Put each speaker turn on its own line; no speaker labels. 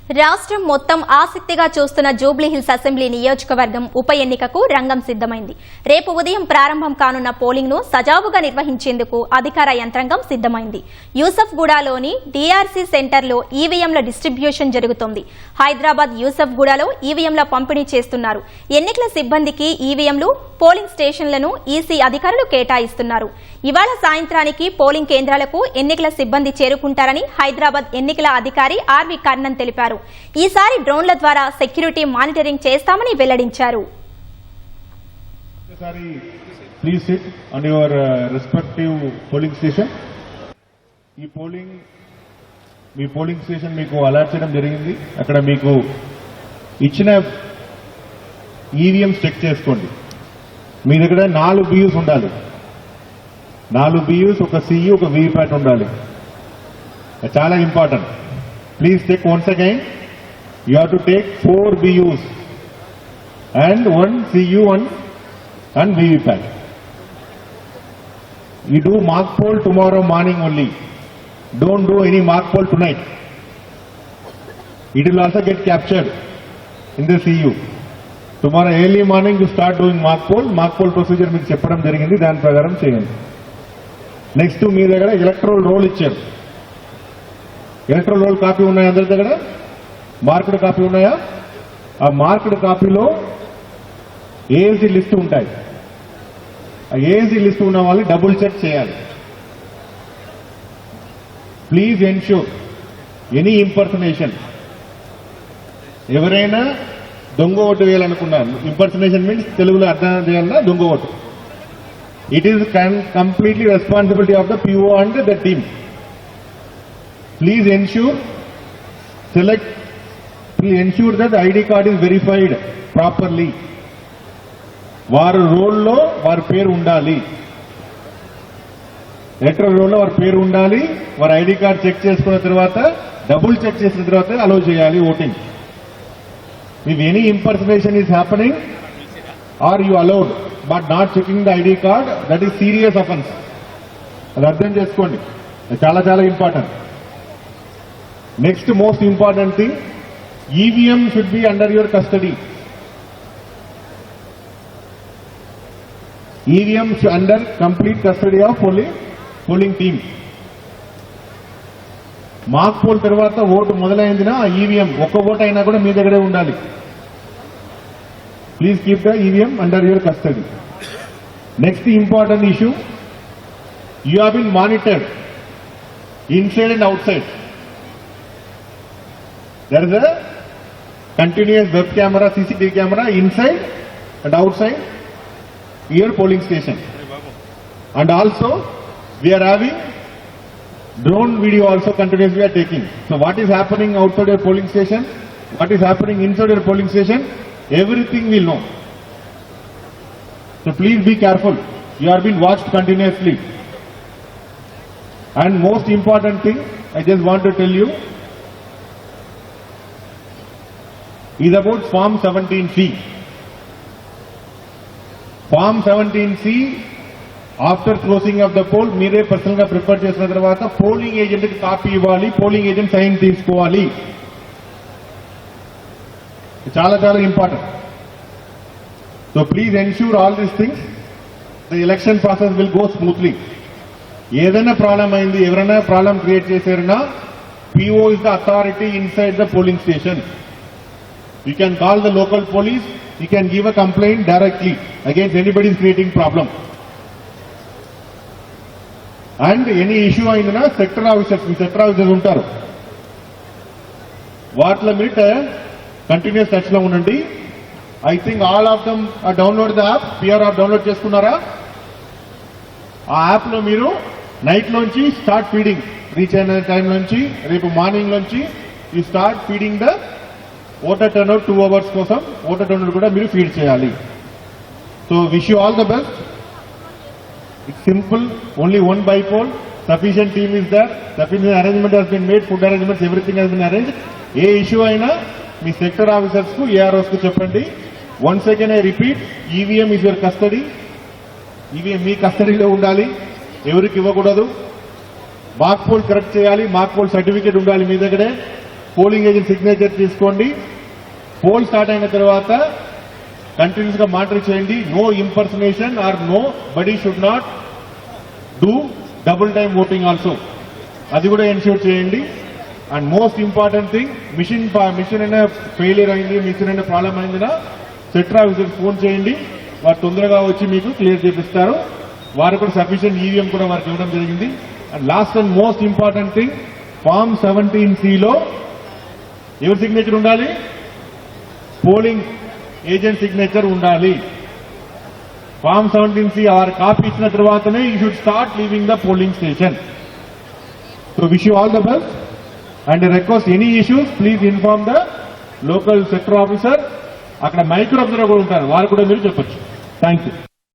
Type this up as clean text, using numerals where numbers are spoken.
రాష్ట్రం మొత్తం ఆసక్తిగా చూస్తున్న జూబ్లీహిల్స్ అసెంబ్లీ నియోజకవర్గం ఉప ఎన్నికకు రంగం సిద్దమైంది. రేపు ఉదయం ప్రారంభం కానున్న పోలింగ్ ను సజావుగా నిర్వహించేందుకు అధికార యంత్రాంగం సిద్దమైంది. యూసఫ్గూడలోని డీఆర్సీ సెంటర్లో ఈవీఎంల డిస్ట్రిబ్యూషన్ జరుగుతోంది. హైదరాబాద్ యూసఫ్గూడలో ఈవీఎంల పంపిణీ చేస్తున్నారు. ఎన్నికల సిబ్బందికి ఈవీఎంలు, పోలింగ్ స్టేషన్లను ఈసీ అధికారులు కేటాయిస్తున్నారు. ఇవాళ సాయంత్రానికి పోలింగ్ కేంద్రాలకు ఎన్నికల సిబ్బంది చేరుకుంటారని హైదరాబాద్ ఎన్నికల అధికారి ఆర్వి కర్ణన్ తెలిపారు. ఈసారి డ్రోన్ల ద్వారా సెక్యూరిటీ మానిటరింగ్ చేస్తామని వెల్లడించారు.
Please sit on your respective polling station. ఈ పోలింగ్ స్టేషన్ మీకు అలాట్ చేయడం జరిగింది. అక్కడ మీకు ఇచ్చిన ఈవీఎంస్ చెక్ చేసుకోండి. మీ దగ్గర 4 బియూస్ ఉండాలి. 4 బియూస్, ఒక సియు, ఒక వీవీప్యాట్ ఉండాలి. చాలా important. Please check once again. You have to take 4 BUs and 1 CU and VVPAT. You do mock poll tomorrow morning only. Don't do any mock poll tonight. It will also get captured in the CU. Tomorrow early morning you start doing mock poll. Mock poll procedure మీకు చెప్పడం జరిగింది. దాని ప్రకారం చేయండి. Next మీ దగ్గర electoral role ఇచ్చారు. Electoral role copy ఉన్నాయా? అందరి దగ్గర మార్క్డ్ కాపీ ఉన్నాయా? ఆ మార్క్డ్ కాపీలో ఏఎల్సీ లిస్ట్ ఉంటాయి. ఆ ఏఎల్సీ లిస్ట్ ఉన్న వాళ్ళు డబుల్ చెక్ చేయాలి. Please ensure any impersonation. ఎవరైనా దొంగ ఓటు వేయాలనుకున్నారు, ఇంపర్సనేషన్ మీన్స్ తెలుగులో అర్థం చేయాలన్నా దొంగ vote. It is completely responsibility of the PO and the team. Please ensure that the ID card is verified properly. వారి రోల్లో వారి పేరు ఉండాలి. ఎలక్ట్రల్ రోల్లో వారి పేరు ఉండాలి. వారి ఐడి కార్డ్ చెక్ చేసుకున్న తర్వాత, డబుల్ చెక్ చేసిన తర్వాత అలౌ చేయాలి voting. If any impersonation is happening or you allowed but not checking the ID card, that is serious offense. అది అర్థం చేసుకోండి. చాలా చాలా important. Next most important thing, EVM should be under your custody. EVM under complete custody of polling team. Mark poll తర్వాత vote మొదలైందినా EVM ఒక్క vote అయినా కూడా మీ దగ్గరే ఉండాలి. Please keep the EVM under your custody. Next important issue, you have been monitored inside and outside. There is a continuous web camera, CCTV camera inside and outside your polling station. And also we are having drone video also continuously we are taking. So what is happening outside your polling station, what is happening inside your polling station, everything we will know. So please be careful. You are being watched continuously. And most important thing, I just want to tell you, is about Form 17C. Form 17C, after closing of the poll, మీరే personal గా prepare చేసిన తర్వాత polling agent కి copy ఇవ్వాలి. Polling agent sign తీసుకోవాలి. చాలా చాలా important. So please ensure all these things. The election process will go smoothly. ఏదైనా ప్రాబ్లం అయింది, ఎవరైనా ప్రాబ్లం క్రియేట్ చేశారన్నా, PO is the authority inside the polling station. You can call the local police, you can give a complaint directly against anybody is creating problem. And any issue ayindana sector officers untaru. Vaatla meet continuous touch lo undandi. I think all of them are download the app. PRR download చేసుకున్నారా? ఆ app లో మీరు night లోంచి start feeding, reach అయిన time నుంచి రేపు morning నుంచి you start feeding the voter turnout. 2 hours కోసం ఓటర్ టర్న్అవుట్ కూడా మీరు ఫీడ్ చేయాలి. So wish you all the best. It's simple. Only 1 by poll. Sufficient team is there. Sufficient arrangement has been made. Food arrangements, everything has been arrange. ఏ issue అయినా మీ sector officers కు, AROs కు చెప్పండి. Once again I repeat, EVM is your custody. EVM మీ కస్టడీలో ఉండాలి, ఎవరికి ఇవ్వకూడదు. మార్క్ పోల్ కరెక్ట్ చేయాలి. మార్క్ పోల్ సర్టిఫికేట్ ఉండాలి మీ దగ్గరే. పోలింగ్ ఏజెంట్ సిగ్నేచర్ తీసుకోండి. పోల్ స్టార్ట్ అయిన తర్వాత కంటిన్యూస్ గా మానిటర్ చేయండి. No impersonation or nobody should not do double time voting also, అది కూడా ఎన్ష్యూర్ చేయండి. And most important thing, machine అయినా ఫెయిలియర్ అయింది, మిషన్ అయినా ప్రాబ్లం అయిందినా సెట్రా ఆఫీసర్స్ ఫోన్ చేయండి, వారు తొందరగా వచ్చి మీకు క్లియర్ చేపిస్తారు. వారు కూడా సఫిషియెంట్ ఈవీఎం కూడా వారికి ఇవ్వడం జరిగింది. And last and most important thing, form 17C ఎవరి సిగ్నేచర్ ఉండాలి? పోలింగ్ ఏజెంట్ సిగ్నేచర్ ఉండాలి. ఫామ్ 17C వారి కాపీ ఇచ్చిన తర్వాతనే you should start leaving the polling station. So wish you all the best and request any issues please inform the local sector officer. అక్కడ micro observer కూడా ఉంటారు, వారు కూడా మీరు చెప్పొచ్చు. Thank you.